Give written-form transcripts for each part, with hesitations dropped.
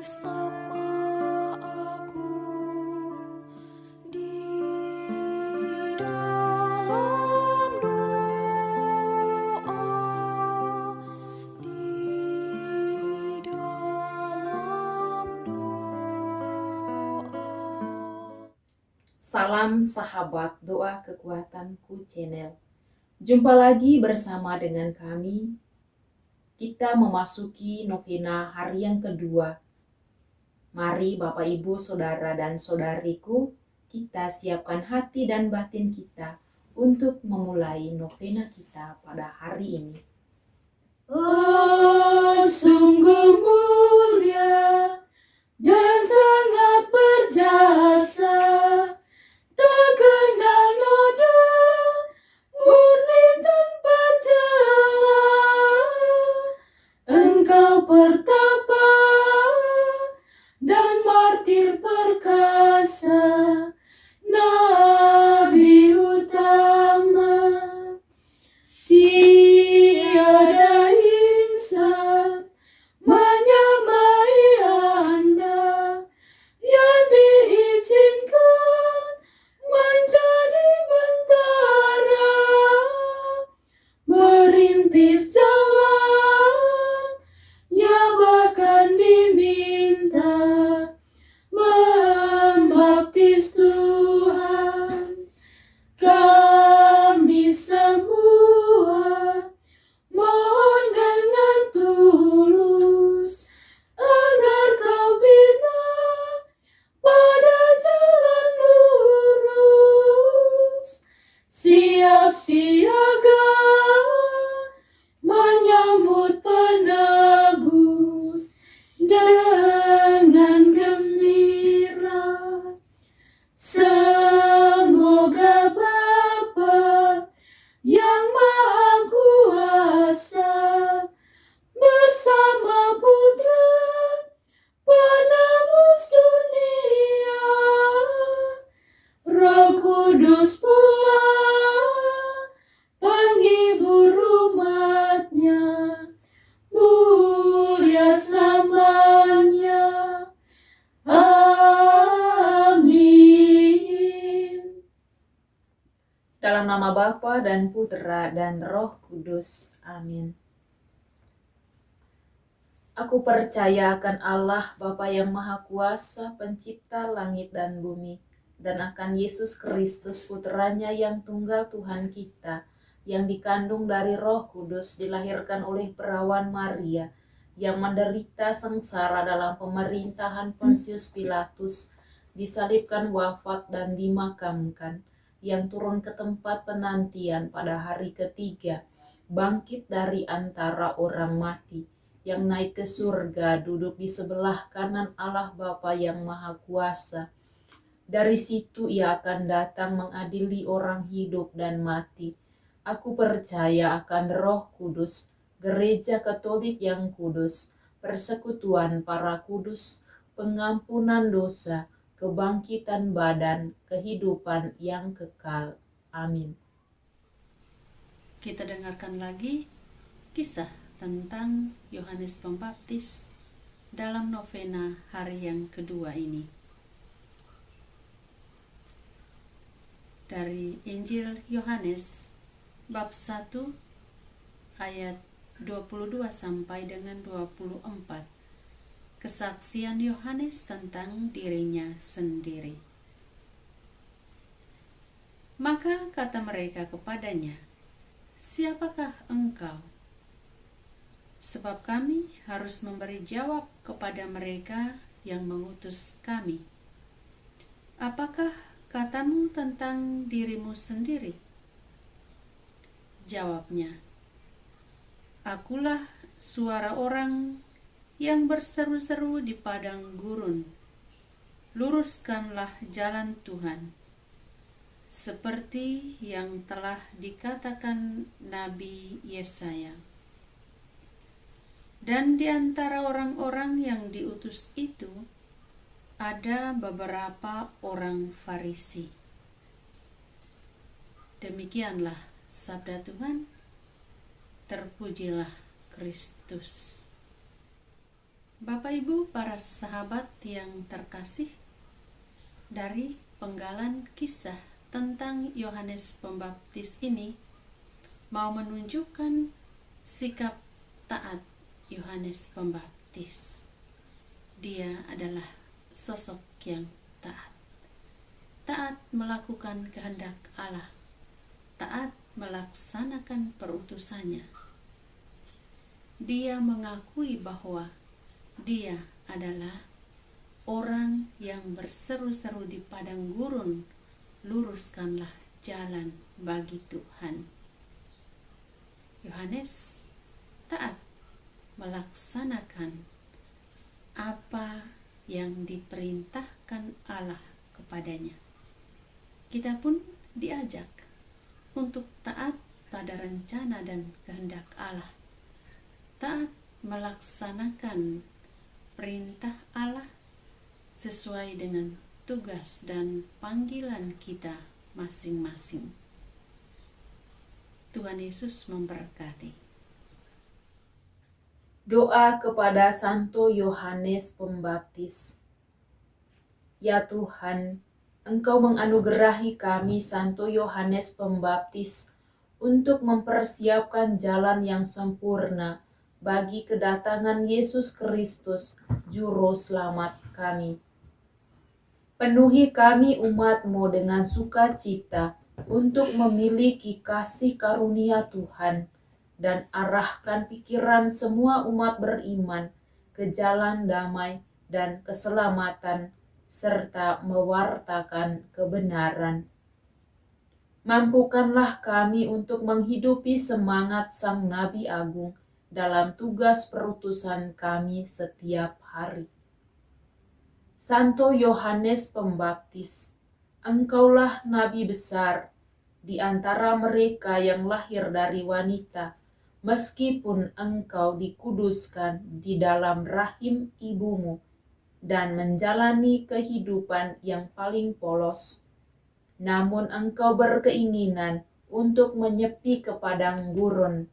Bersama aku di dalam doa, di dalam doa. Salam sahabat doa kekuatanku channel. Jumpa lagi bersama dengan kami. Kita memasuki novena hari yang kedua. Mari Bapak Ibu, Saudara dan Saudariku, kita siapkan hati dan batin kita untuk memulai novena kita pada hari ini. Oh, sungguh mulia dan sangat berjasa, tak kenal noda, murni tanpa celah. Engkau pertapa dan martir perkasa, nabi utama. Tiada insan menyamai Anda yang diizinkan menjadi bentara, merintis jalan, ya bahkan diminta membaptis Tuhan. Kami semua mohon dengan tulus agar kau bina pada jalan lurus, siap siaga menyambut penebus dengan gembira. Semoga Bapa yang Maha Kuasa bersama Putra penebus dunia, Roh Kudus pula penghibur umatnya, mulia selamanya. Amin. Dalam nama Bapa dan Putra dan Roh Kudus. Amin. Aku percaya akan Allah Bapa yang Maha Kuasa, pencipta langit dan bumi, dan akan Yesus Kristus Putranya yang tunggal Tuhan kita, yang dikandung dari Roh Kudus, dilahirkan oleh perawan Maria, yang menderita sengsara dalam pemerintahan Pontius Pilatus, disalibkan, wafat dan dimakamkan, yang turun ke tempat penantian pada hari ketiga, bangkit dari antara orang mati, yang naik ke surga, duduk di sebelah kanan Allah Bapa yang Maha Kuasa. Dari situ ia akan datang mengadili orang hidup dan mati. Aku percaya akan Roh Kudus, Gereja Katolik yang kudus, persekutuan para kudus, pengampunan dosa, kebangkitan badan, kehidupan yang kekal. Amin. Kita dengarkan lagi kisah tentang Yohanes Pembaptis dalam novena hari yang kedua ini. Dari Injil Yohanes bab 1 ayat 22 sampai dengan 24. Kesaksian Yohanes tentang dirinya sendiri. Maka kata mereka kepadanya, "Siapakah engkau?" Sebab kami harus memberi jawab kepada mereka yang mengutus kami. "Apakah katamu tentang dirimu sendiri?" Jawabnya, "Akulah suara orang yang berseru-seru di padang gurun, luruskanlah jalan Tuhan." Seperti yang telah dikatakan Nabi Yesaya. Dan di antara orang-orang yang diutus itu ada beberapa orang Farisi. Demikianlah sabda Tuhan. Terpujilah Kristus. Bapak Ibu para sahabat yang terkasih, dari penggalan kisah tentang Yohanes Pembaptis ini mau menunjukkan sikap taat Yohanes Pembaptis. Dia adalah sosok yang taat. Taat melakukan kehendak Allah. Taat melaksanakan perutusannya. Dia mengakui bahwa dia adalah orang yang berseru-seru di padang gurun, luruskanlah jalan bagi Tuhan. Yohanes taat melaksanakan apa yang diperintahkan Allah kepadanya. Kita pun diajak untuk taat pada rencana dan kehendak Allah. Taat melaksanakan perintah Allah sesuai dengan tugas dan panggilan kita masing-masing. Tuhan Yesus memberkati. Doa kepada Santo Yohanes Pembaptis. Ya Tuhan, Engkau menganugerahi kami Santo Yohanes Pembaptis untuk mempersiapkan jalan yang sempurna bagi kedatangan Yesus Kristus, Juru Selamat kami. Penuhi kami umat-Mu dengan sukacita untuk memiliki kasih karunia Tuhan, dan arahkan pikiran semua umat beriman ke jalan damai dan keselamatan, serta mewartakan kebenaran. Mampukanlah kami untuk menghidupi semangat Sang Nabi Agung dalam tugas perutusan kami setiap hari. Santo Yohanes Pembaptis, Engkaulah nabi besar di antara mereka yang lahir dari wanita, meskipun engkau dikuduskan di dalam rahim ibumu dan menjalani kehidupan yang paling polos. Namun engkau berkeinginan untuk menyepi ke padang gurun,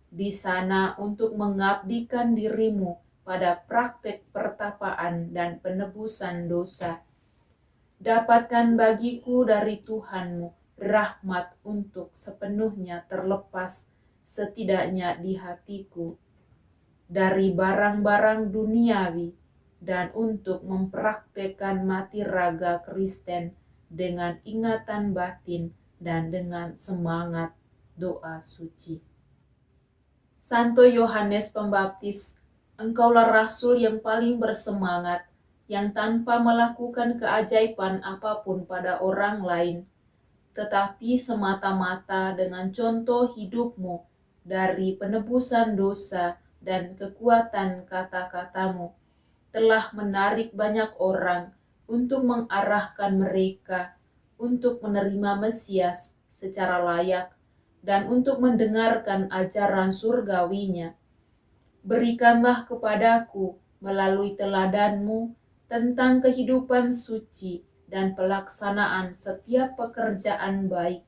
di sana untuk mengabdikan dirimu pada praktek pertapaan dan penebusan dosa. Dapatkan bagiku dari Tuhanmu rahmat untuk sepenuhnya terlepas, setidaknya di hatiku, dari barang-barang duniawi, dan untuk mempraktekkan mati raga Kristen dengan ingatan batin dan dengan semangat doa suci. Santo Yohanes Pembaptis, engkaulah rasul yang paling bersemangat, yang tanpa melakukan keajaiban apapun pada orang lain, tetapi semata-mata dengan contoh hidupmu dari penebusan dosa dan kekuatan kata-katamu, telah menarik banyak orang untuk mengarahkan mereka untuk menerima Mesias secara layak dan untuk mendengarkan ajaran surgawinya. Berikanlah kepadaku melalui teladanmu tentang kehidupan suci dan pelaksanaan setiap pekerjaan baik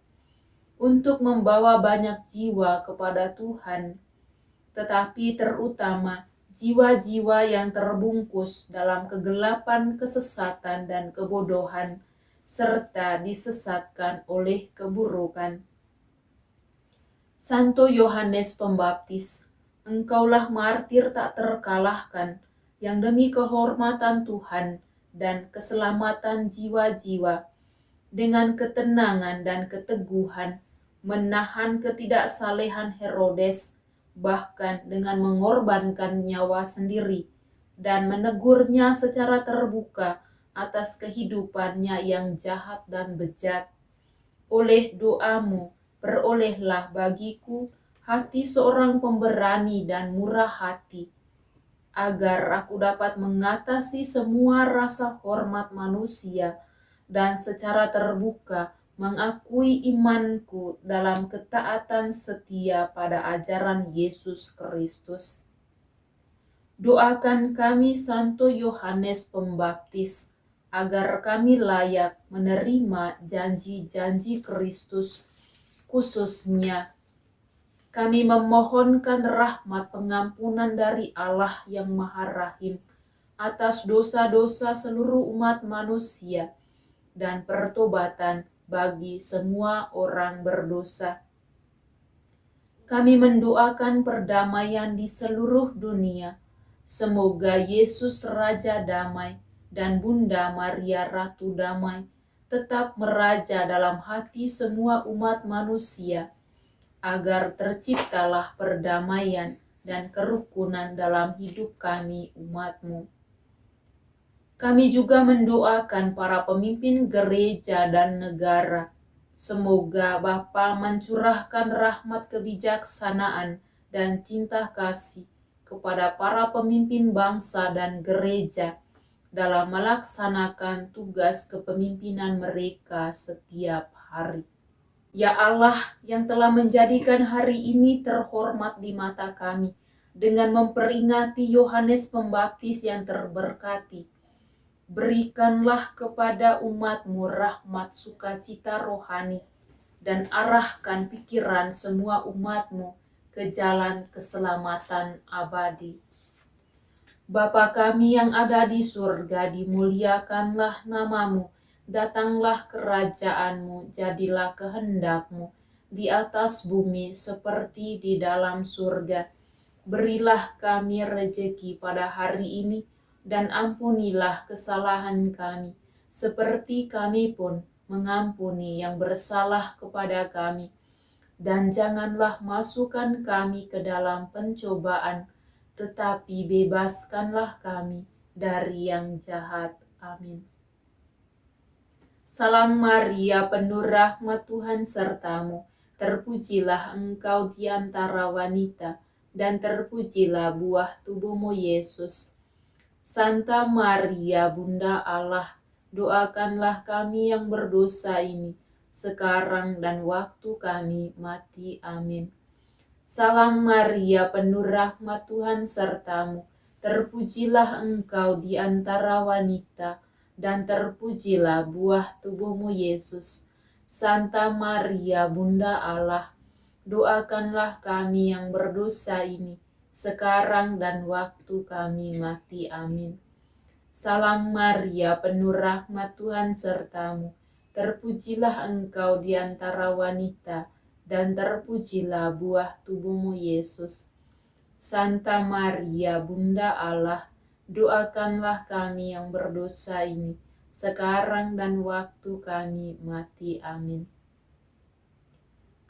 untuk membawa banyak jiwa kepada Tuhan, tetapi terutama jiwa-jiwa yang terbungkus dalam kegelapan, kesesatan, dan kebodohan, serta disesatkan oleh keburukan. Santo Yohanes Pembaptis, engkaulah martir tak terkalahkan yang demi kehormatan Tuhan dan keselamatan jiwa-jiwa dengan ketenangan dan keteguhan menahan ketidaksalehan Herodes, bahkan dengan mengorbankan nyawa sendiri, dan menegurnya secara terbuka atas kehidupannya yang jahat dan bejat. Oleh doamu, perolehlah bagiku hati seorang pemberani dan murah hati, agar aku dapat mengatasi semua rasa hormat manusia dan secara terbuka mengakui imanku dalam ketaatan setia pada ajaran Yesus Kristus. Doakan kami Santo Yohanes Pembaptis, agar kami layak menerima janji-janji Kristus, khususnya Kami memohonkan rahmat pengampunan dari Allah yang Maha Rahim atas dosa-dosa seluruh umat manusia dan pertobatan bagi semua orang berdosa. Kami mendoakan perdamaian di seluruh dunia. Semoga Yesus Raja Damai dan Bunda Maria Ratu Damai tetap meraja dalam hati semua umat manusia, agar terciptalah perdamaian dan kerukunan dalam hidup kami umat-Mu. Kami juga mendoakan para pemimpin gereja dan negara. Semoga Bapa mencurahkan rahmat kebijaksanaan dan cinta kasih kepada para pemimpin bangsa dan gereja dalam melaksanakan tugas kepemimpinan mereka setiap hari. Ya Allah yang telah menjadikan hari ini terhormat di mata kami dengan memperingati Yohanes Pembaptis yang terberkati, berikanlah kepada umat-Mu rahmat sukacita rohani dan arahkan pikiran semua umat-Mu ke jalan keselamatan abadi. Bapa kami yang ada di surga, dimuliakanlah nama-Mu, datanglah kerajaan-Mu, jadilah kehendak-Mu di atas bumi seperti di dalam surga. Berilah kami rejeki pada hari ini, dan ampunilah kesalahan kami, seperti kami pun mengampuni yang bersalah kepada kami. Dan janganlah masukkan kami ke dalam pencobaan, tetapi bebaskanlah kami dari yang jahat. Amin. Salam Maria, penuh rahmat Tuhan sertamu, terpujilah engkau di antara wanita, dan terpujilah buah tubuhmu Yesus. Santa Maria, Bunda Allah, doakanlah kami yang berdosa ini, sekarang dan waktu kami mati. Amin. Salam Maria, penuh rahmat Tuhan sertamu, terpujilah engkau di antara wanita, dan terpujilah buah tubuhmu Yesus. Santa Maria, Bunda Allah, doakanlah kami yang berdosa ini, sekarang dan waktu kami mati. Amin. Salam Maria, penuh rahmat Tuhan sertamu, terpujilah engkau di antara wanita, dan terpujilah buah tubuhmu Yesus. Santa Maria, Bunda Allah, doakanlah kami yang berdosa ini, sekarang dan waktu kami mati. Amin.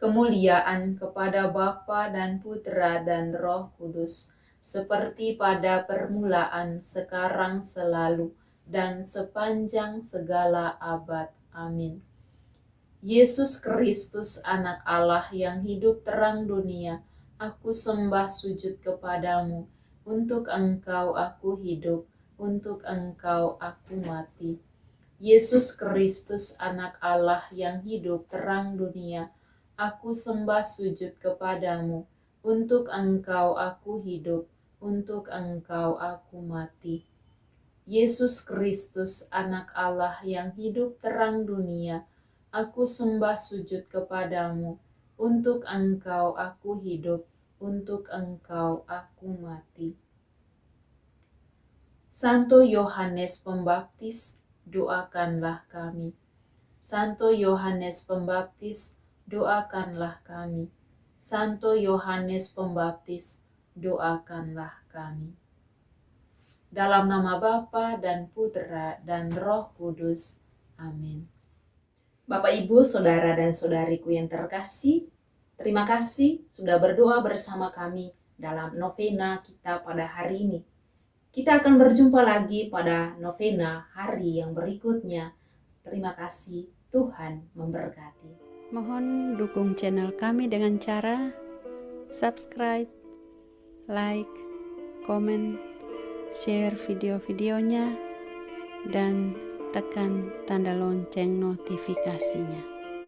Kemuliaan kepada Bapa dan Putra dan Roh Kudus, seperti pada permulaan, sekarang, selalu, dan sepanjang segala abad. Amin. Yesus Kristus, Anak Allah yang hidup terang dunia, aku sembah sujud kepadamu. Untuk Engkau aku hidup, untuk Engkau aku mati. Yesus Kristus, Anak Allah yang hidup terang dunia, aku sembah sujud kepadamu. Untuk Engkau aku hidup, untuk Engkau aku mati. Yesus Kristus, Anak Allah yang hidup terang dunia, aku sembah sujud kepadamu. Untuk Engkau aku hidup, untuk Engkau aku mati. Santo Yohanes Pembaptis, doakanlah kami. Santo Yohanes Pembaptis, doakanlah kami. Santo Yohanes Pembaptis, doakanlah kami. Dalam nama Bapa dan Putra dan Roh Kudus. Amin. Bapak, Ibu, Saudara dan Saudariku yang terkasih, terima kasih sudah berdoa bersama kami dalam novena kita pada hari ini. Kita akan berjumpa lagi pada novena hari yang berikutnya. Terima kasih, Tuhan memberkati. Mohon dukung channel kami dengan cara subscribe, like, komen, share video-videonya, dan tekan tanda lonceng notifikasinya.